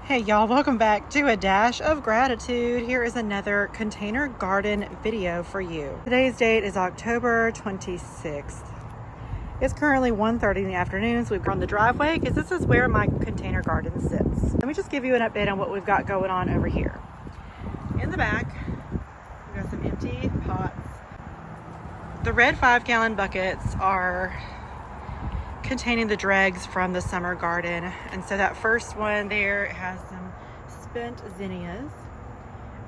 Hey y'all, welcome back to A Dash of Gratitude. Here is another container garden video for you. Today's date is October 26th. It's currently 1:30 in the afternoon, so we've gone the driveway because this is where my container garden sits. Let me just give you an update on what we've got going on over here. In the back, we've got some empty pots. The red 5-gallon buckets are containing the dregs from the summer garden, and so that first one there has some spent zinnias,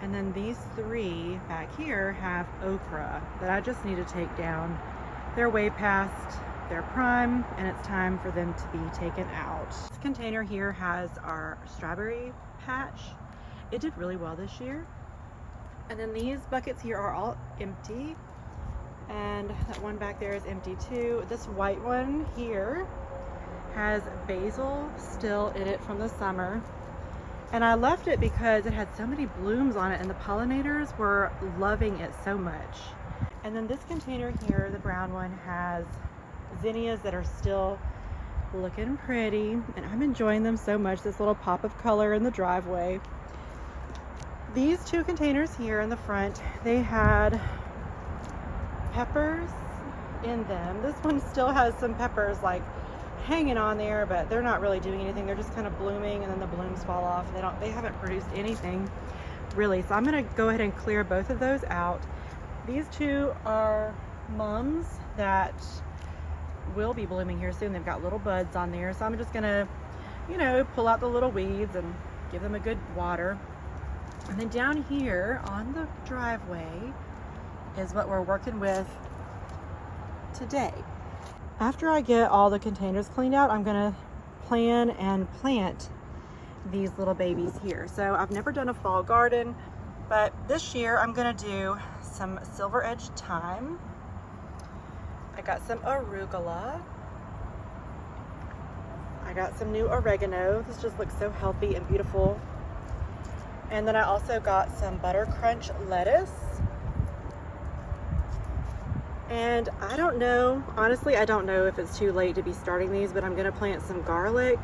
and then these three back here have okra that I just need to take down. They're way past their prime and it's time for them to be taken out. This container here has our strawberry patch. It did really well this year. And then these buckets here are all empty, and that one back there is empty too. This white one here has basil still in it from the summer, and I left it because it had so many blooms on it and the pollinators were loving it so much. And then this container here, the brown one, has zinnias that are still looking pretty, and I'm enjoying them so much, this little pop of color in the driveway. These two containers here in the front, they had peppers in them. This one still has some peppers like hanging on there, but they're not really doing anything. They're just kind of blooming, and then the blooms fall off. They haven't produced anything really. So I'm going to go ahead and clear both of those out. These two are mums that will be blooming here soon. They've got little buds on there. So I'm just going to, pull out the little weeds and give them a good water. And then down here on the driveway is what we're working with today. After I get all the containers cleaned out, I'm gonna plan and plant these little babies here. So I've never done a fall garden, but this year I'm gonna do some silver edge thyme. I got some arugula. I got some new oregano. This just looks so healthy and beautiful. And then I also got some butter crunch lettuce. And I don't know, honestly, I don't know if it's too late to be starting these, but I'm gonna plant some garlic,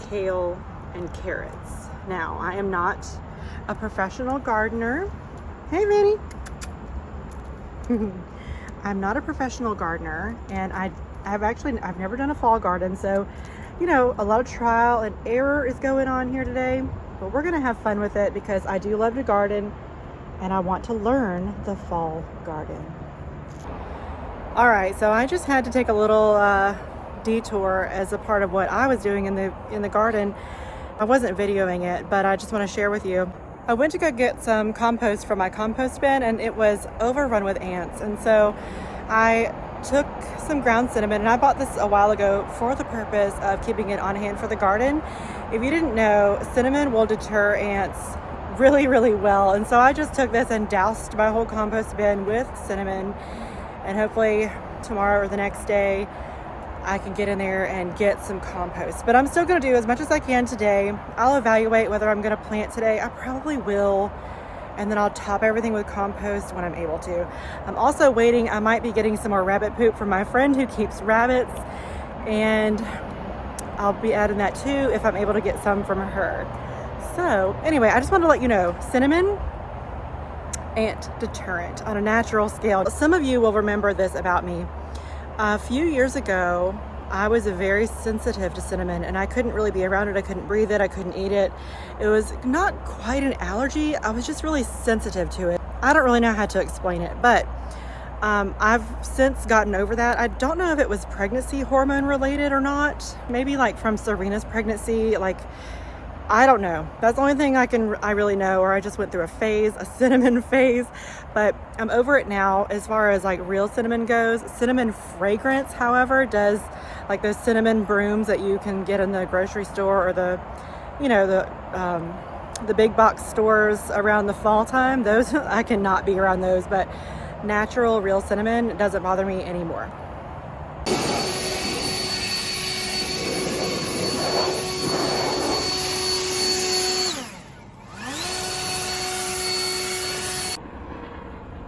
kale, and carrots. Now, I am not a professional gardener. Hey, Vinny. I'm not a professional gardener, and I've never done a fall garden, so, a lot of trial and error is going on here today, but we're gonna have fun with it because I do love to garden, and I want to learn the fall garden. All right, so I just had to take a little detour as a part of what I was doing in the garden. I wasn't videoing it, but I just want to share with you. I went to go get some compost from my compost bin, and it was overrun with ants. And so I took some ground cinnamon, and I bought this a while ago for the purpose of keeping it on hand for the garden. If you didn't know, cinnamon will deter ants really, really well. And so I just took this and doused my whole compost bin with cinnamon. And hopefully tomorrow or the next day, I can get in there and get some compost. But I'm still going to do as much as I can today. I'll evaluate whether I'm going to plant today. I probably will. And then I'll top everything with compost when I'm able to. I'm also waiting. I might be getting some more rabbit poop from my friend who keeps rabbits. And I'll be adding that too if I'm able to get some from her. So anyway, I just wanted to let you know, cinnamon, ant deterrent on a natural scale. Some of you will remember this about me. A few years ago, I was very sensitive to cinnamon, and I couldn't really be around it. I couldn't breathe it. I couldn't eat it. It was not quite an allergy. I was just really sensitive to it. I don't really know how to explain it, but I've since gotten over that. I don't know if it was pregnancy hormone related or not. Maybe like from Serena's pregnancy, I don't know. That's the only thing I really know, or I just went through a cinnamon phase, but I'm over it now. As far as real cinnamon goes, cinnamon fragrance, however, does those cinnamon brooms that you can get in the grocery store or the big box stores around the fall time. Those, I cannot be around those, but natural, real cinnamon doesn't bother me anymore.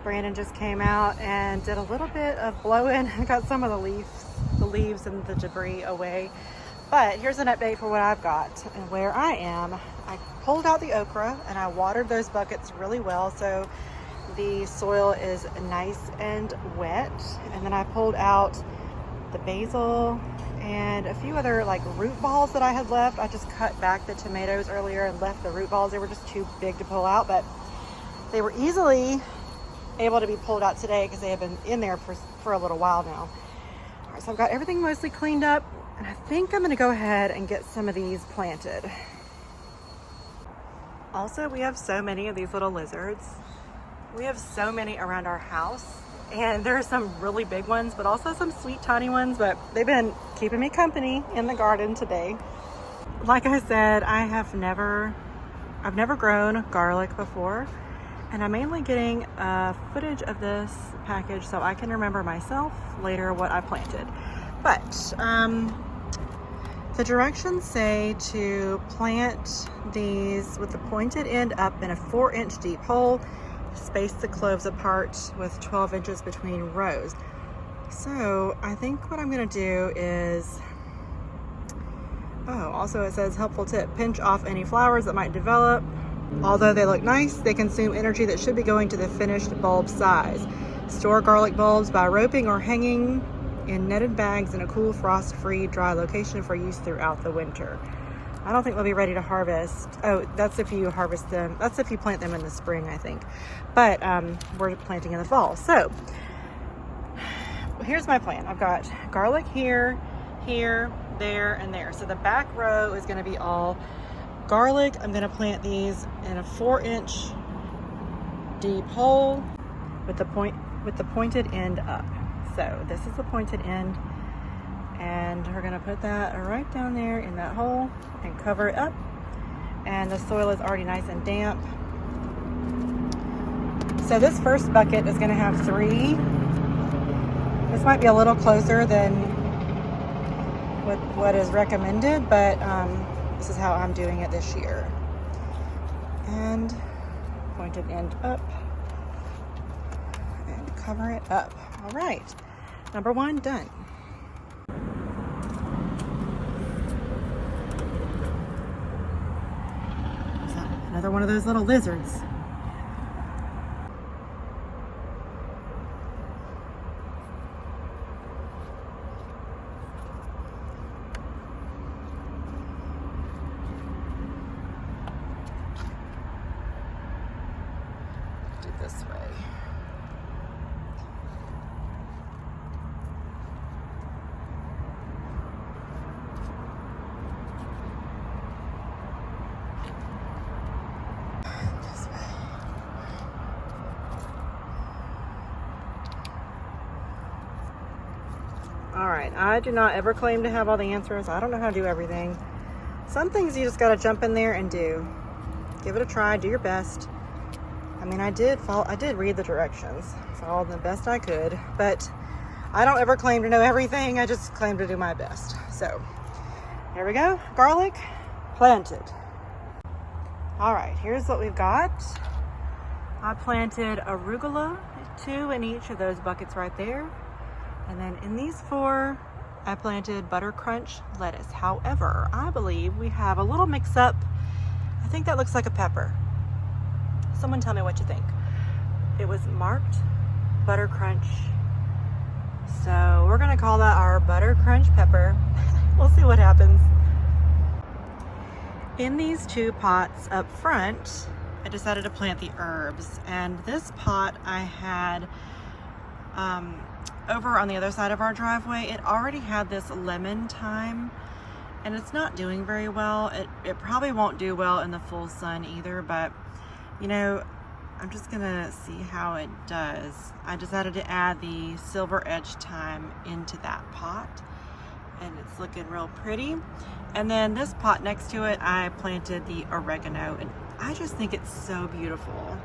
Brandon just came out and did a little bit of blowing. I got some of the leaves and the debris away. But here's an update for what I've got and where I am. I pulled out the okra and I watered those buckets really well, so the soil is nice and wet. And then I pulled out the basil and a few other like root balls that I had left. I just cut back the tomatoes earlier and left the root balls. They were just too big to pull out, but they were easily able to be pulled out today because they have been in there for a little while now. All right, so I've got everything mostly cleaned up, and I think I'm gonna go ahead and get some of these planted. Also, we have so many of these little lizards. We have so many around our house, and there are some really big ones, but also some sweet tiny ones, but they've been keeping me company in the garden today. Like I said, I've never grown garlic before, and I'm mainly getting footage of this package so I can remember myself later what I planted. But the directions say to plant these with the pointed end up in a 4-inch deep hole. Space the cloves apart with 12 inches between rows. So I think what I'm gonna do is, also it says helpful tip, pinch off any flowers that might develop. Although they look nice, they consume energy that should be going to the finished bulb size. Store garlic bulbs by roping or hanging in netted bags in a cool, frost-free, dry location for use throughout the winter. I don't think they'll be ready to harvest. Oh, that's if you harvest them. That's if you plant them in the spring, I think. But we're planting in the fall. So here's my plan. I've got garlic here, here, there, and there. So the back row is gonna be all garlic. I'm gonna plant these in a 4-inch deep hole with the pointed end up. So this is the pointed end, and we're gonna put that right down there in that hole and cover it up. And the soil is already nice and damp. So this first bucket is gonna have 3. This might be a little closer than what is recommended, but this is how I'm doing it this year. And pointed end up and cover it up. All right, number 1 done. Another one of those little lizards. Do it this way. All right, I do not ever claim to have all the answers. I don't know how to do everything. Some things you just gotta jump in there and do. Give it a try, do your best. I mean, I did read the directions, followed the best I could, but I don't ever claim to know everything. I just claim to do my best. So, here we go, garlic planted. All right, here's what we've got. I planted arugula, 2 in each of those buckets right there. And then in these 4, I planted butter crunch lettuce. However, I believe we have a little mix up. I think that looks like a pepper. Someone tell me what you think. It was marked butter crunch. So we're gonna call that our butter crunch pepper. We'll see what happens. In these 2 pots up front, I decided to plant the herbs. And this pot I had over on the other side of our driveway. It already had this lemon thyme, and it's not doing very well. It probably won't do well in the full sun either, but you know, I'm just gonna see how it does. I decided to add the silver edge thyme into that pot, and it's looking real pretty. And then this pot next to it, I planted the oregano, and I just think it's so beautiful.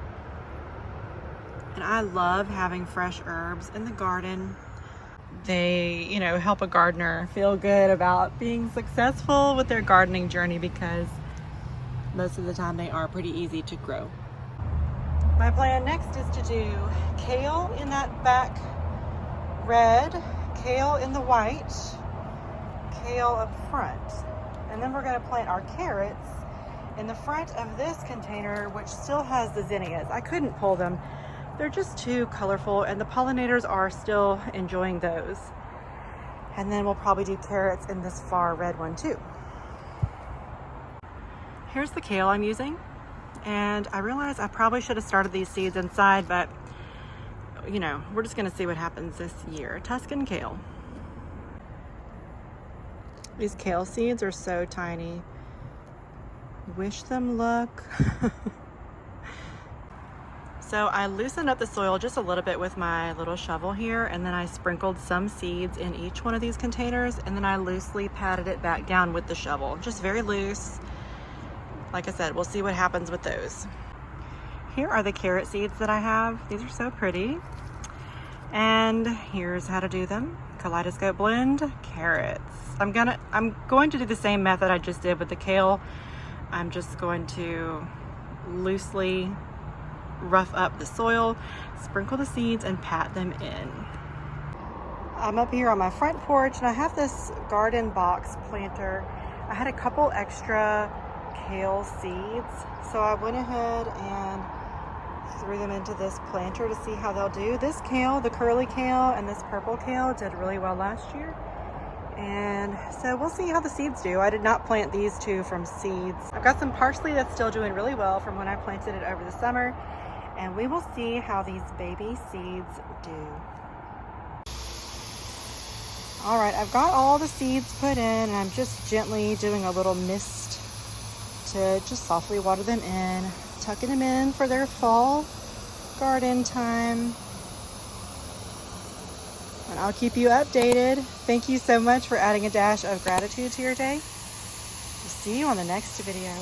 And I love having fresh herbs in the garden. They, you know, help a gardener feel good about being successful with their gardening journey, because most of the time they are pretty easy to grow. My plan next is to do kale in that back red, kale in the white, kale up front. And then we're gonna plant our carrots in the front of this container, which still has the zinnias. I couldn't pull them. They're just too colorful, and the pollinators are still enjoying those. And then we'll probably do carrots in this far red one too. Here's the kale I'm using. And I realize I probably should have started these seeds inside, but you know, we're just gonna see what happens this year. Tuscan kale. These kale seeds are so tiny. Wish them luck. So I loosened up the soil just a little bit with my little shovel here, and then I sprinkled some seeds in each one of these containers, and then I loosely patted it back down with the shovel, just very loose. Like I said, we'll see what happens with those. Here are the carrot seeds that I have. These are so pretty. And here's how to do them. Kaleidoscope blend, carrots. I'm going to do the same method I just did with the kale. I'm just going to loosely rough up the soil, sprinkle the seeds, and pat them in. I'm up here on my front porch, and I have this garden box planter. I had a couple extra kale seeds, so I went ahead and threw them into this planter to see how they'll do. This kale, the curly kale and this purple kale, did really well last year, and so we'll see how the seeds do. I did not plant these two from seeds. I've got some parsley that's still doing really well from when I planted it over the summer, and we will see how these baby seeds do. All right, I've got all the seeds put in, and I'm just gently doing a little mist to just softly water them in, tucking them in for their fall garden time. And I'll keep you updated. Thank you so much for adding a dash of gratitude to your day. We'll see you on the next video.